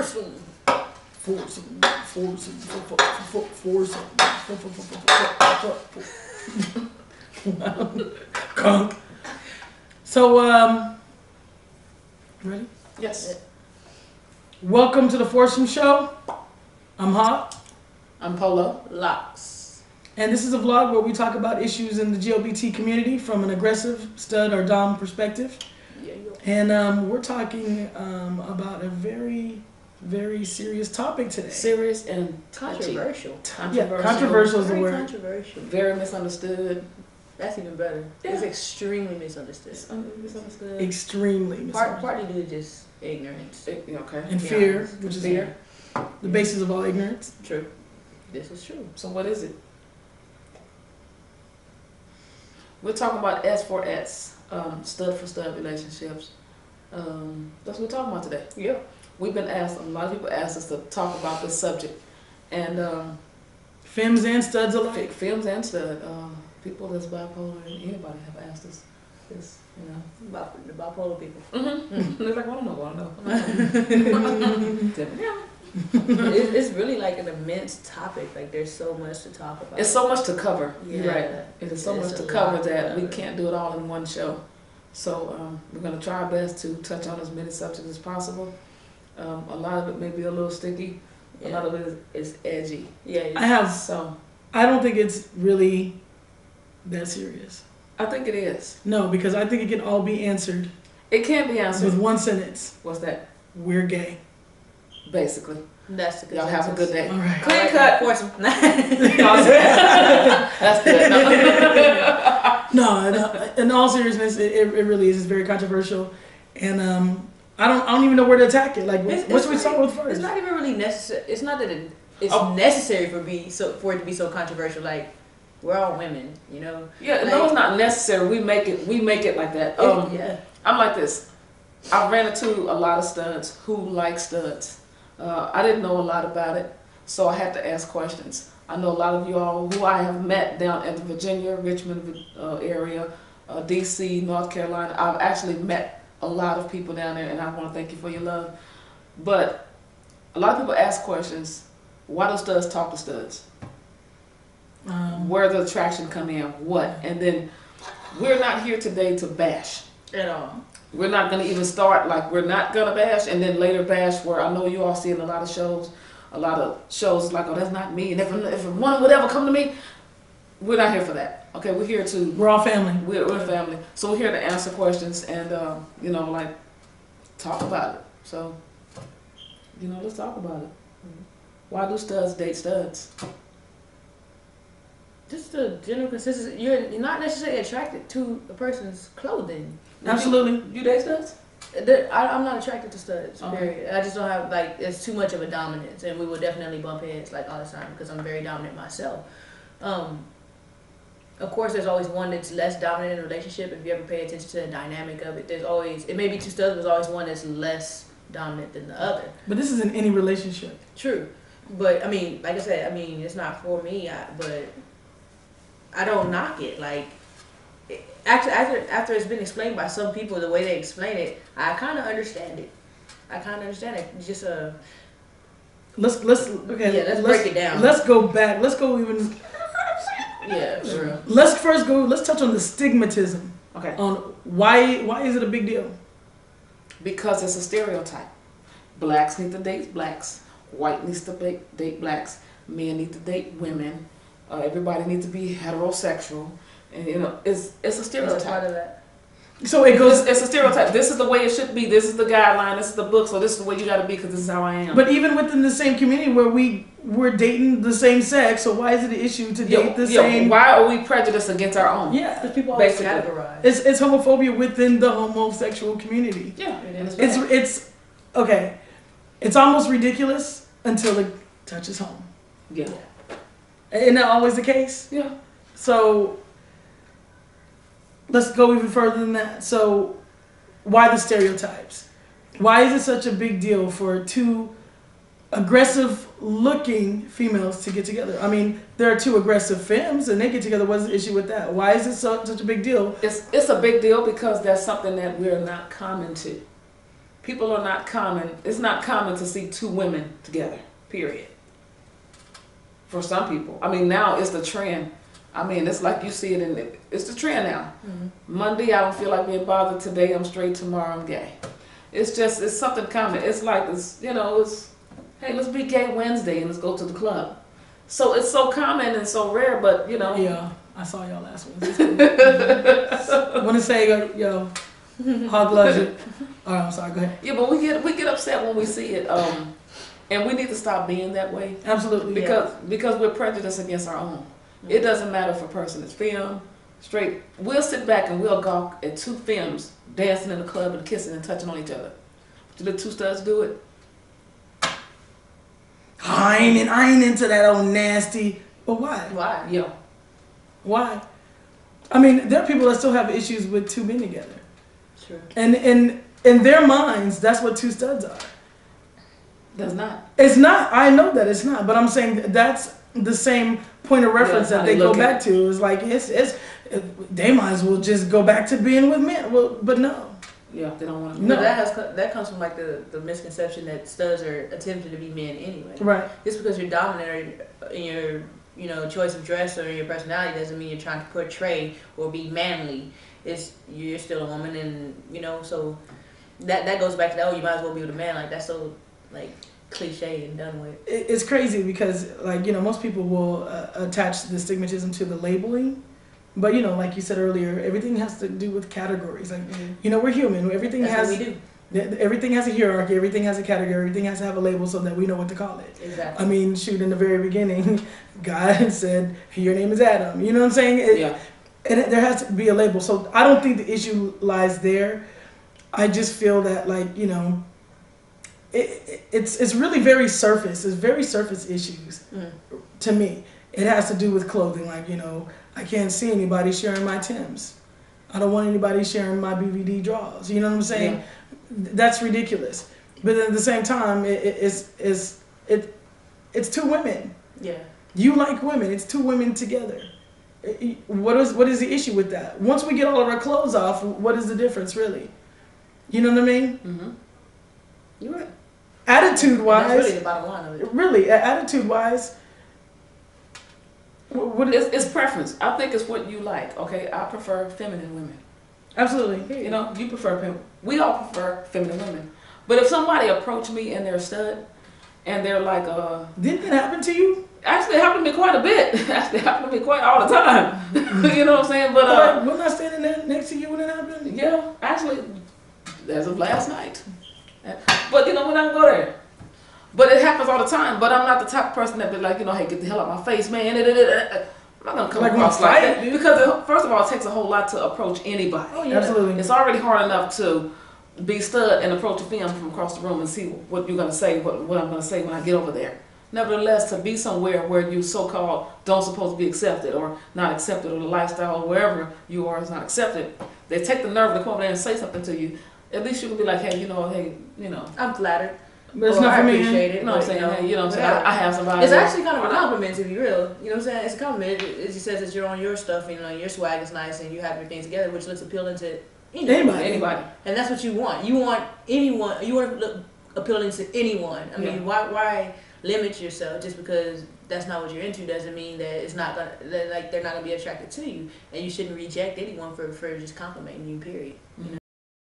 FourSum. So, ready? Yes. Welcome to the FourSum show. I'm Hauk. I'm Polo. Locs. And this is a vlog where we talk about issues in the GLBT community from an aggressive, stud, or dom perspective. And we're talking about a very, very serious topic today. Serious and Controversial. Yeah, controversial is the word. Controversial. Very misunderstood. That's even better. Yeah. It's extremely misunderstood. It's misunderstood. Extremely misunderstood. Partly due to just ignorance. Okay. And be fear, honest. which is Fear. the basis of all ignorance. True. This is true. So what is it? We're talking about S for S, stud for stud relationships. That's what we're talking about today. Yeah. We've been asked, a lot of people asked us to talk about this subject. And Femmes and studs alike. films and stud, people that's bipolar, and anybody have asked us this, you know. About the bipolar people. Mm-hmm. They're like, I don't know. Yeah. It's really like an immense topic. Like there's so much to talk about. It's so much to cover. Yeah. You're right. It is so It's much a to cover lot that to we cover. can't do it all in one show. So we're going to try our best to touch on as many subjects as possible. A lot of it may be a little sticky. A lot of it is edgy. Yeah. I don't think it's really that serious. I think it is. No, because I think it can all be answered It can be answered. with one sentence. What's that? We're gay. Basically. That's the good. Y'all have a good day. All right. Clean cut. FourSum. That's good. No, in all seriousness, it really is. It's very controversial, and I don't even know where to attack it. Like, what should we start with first? It's not even really necessary. It's not that it's Oh. necessary for it to be so controversial. Like we're all women, you know. Yeah, Like, no, it's not necessary. We make it like that. yeah. I'm like this. I ran into a lot of studs who like studs. I didn't know a lot about it, so I had to ask questions. I know a lot of you all who I have met down in the Virginia, Richmond area, DC, North Carolina. I've actually met a lot of people down there, and I want to thank you for your love. But a lot of people ask questions. Why do studs talk to studs? Where the attraction come in? What? And then we're not here today to bash. At all. We're not going to even start like we're not going to bash and then later bash, where I know you all see in a lot of shows like, oh, that's not me. And if one would ever come to me, we're not here for that. Okay, we're here to... We're all family. We're family. So we're here to answer questions and, you know, like, talk about it. So, you know, let's talk about it. Why do studs date studs? Just the general consistency. You're not necessarily attracted to a person's clothing. Absolutely. You date studs? I'm not attracted to studs. Okay. Period. I just don't have like it's too much of a dominance, and we will definitely bump heads like all the time because I'm very dominant myself. Of course, there's always one that's less dominant in a relationship. If you ever pay attention to the dynamic of it, it may be two studs, but there's always one that's less dominant than the other. But this is in any relationship. True, but I mean, like I said, it's not for me. But I don't knock it. Like, actually, after it's been explained by some people, the way they explain it, I kind of understand it. Just Let's break it down. Let's go back. Let's go even. Yeah, for real. Let's touch on the stigmatism. Okay. On why is it a big deal? Because it's a stereotype. Blacks need to date blacks. White needs to date blacks. Men need to date women. Everybody needs to be heterosexual. And, you know, it's a stereotype. That's part of that. So it goes. It's a stereotype. This is the way it should be. This is the guideline. This is the book. So this is the way you got to be because this is how I am. But even within the same community where we're dating the same sex, so why is it an issue to date the same? Why are we prejudiced against our own? Yeah, Because people always Basically. categorize. it's homophobia within the homosexual community. Yeah. It's okay. It's almost ridiculous until it touches home. Yeah. Isn't that always the case? Yeah. So let's go even further than that. So why the stereotypes? Why is it such a big deal for two aggressive looking females to get together? I mean, there are two aggressive femmes and they get together. What's the issue with that? Why is it such a big deal? It's a big deal because that's something that we're not common to. people are not common. It's not common to see two women together. Period. For some people, I mean, now it's the trend. I mean, it's like you see it it's the trend now. Monday, I don't feel like being bothered. Today, I'm straight. Tomorrow, I'm gay. It's something common. It's like this, it's, hey, let's be gay Wednesday and let's go to the club. So it's so common and so rare, but Yeah, I saw y'all last Wednesday. Want to say, yo, Hauk loves it. All right, I'm sorry, go ahead. Yeah, but we get upset when we see it, and we need to stop being that way. Absolutely. Because we're prejudiced against our own. It doesn't matter if a person is femme, straight. We'll sit back and we'll gawk at two femmes dancing in the club and kissing and touching on each other. Do the two studs do it? I ain't into that old nasty. But why? Why? Yeah. Why? I mean, there are people that still have issues with two men together. Sure. And in their minds, that's what two studs are. Does not. It's not. I know that it's not. But I'm saying that's the same point of reference that they go back to. It's like they might as well just go back to being with men. Well, but no. Yeah, they don't want to. No. That comes from like the misconception that studs are attempting to be men anyway. Right. Just because you're dominant in your choice of dress or your personality doesn't mean you're trying to portray or be manly. You're still a woman, and so that goes back to that. Oh, you might as well be with a man. Like that's so like cliche and done with. It's crazy because most people will attach the stigmatism to the labeling. But like you said earlier, everything has to do with categories. Like we're human. Everything That's what we do. Everything has a hierarchy. Everything has a category. Everything has to have a label so that we know what to call it. Exactly. I mean, shoot, in the very beginning, God said, "Your name is Adam." You know what I'm saying? Yeah. And there has to be a label. So I don't think the issue lies there. I just feel that it's really very surface. It's very surface issues to me. It has to do with clothing. Like I can't see anybody sharing my Timbs. I don't want anybody sharing my BVD draws. You know what I'm saying? Yeah. That's ridiculous. But at the same time, it's two women. Yeah. You like women. It's two women together. What is the issue with that? Once we get all of our clothes off, what is the difference really? You know what I mean? Mm-hmm. You're right. Attitude-wise, That's really the bottom line of it. really, attitude-wise, It's preference. I think it's what you like. Okay, I prefer feminine women. absolutely. You prefer we all prefer feminine women. But if somebody approached me and they're a stud, and they're like, Didn't that happen to you? actually, it happened to me quite a bit. Actually, it happened to me quite all the time. You know what I'm saying? But Wasn't I standing there next to you when it happened? yeah, actually, as of last night. But we're not gonna go there. But it happens all the time. But I'm not the type of person that be like, hey, get the hell out of my face, man. I'm not gonna come across like that because first of all, it takes a whole lot to approach anybody. Oh yeah. Absolutely. It's already hard enough to be stud and approach a film from across the room and see what you're gonna say, what I'm gonna say when I get over there. Nevertheless, to be somewhere where you so-called don't supposed to be accepted or not accepted, or the lifestyle or wherever you are is not accepted, they take the nerve to come over there and say something to you. At least you can be like, hey, I'm flattered. But it's Or not I for me. appreciate it. You know what I'm saying? Hey, what I'm saying? whatever. I have somebody. It's actually kind of a compliment to be real. You know what I'm saying? It's a compliment. It just says that you're on your stuff, your swag is nice, and you have your things together, which looks appealing to Anybody. And that's what you want. You want anyone. You want to look appealing to anyone. I mean, why limit yourself just because that's not what you're into? Doesn't mean that it's not gonna they're not gonna be attracted to you, and you shouldn't reject anyone for just complimenting you. Period.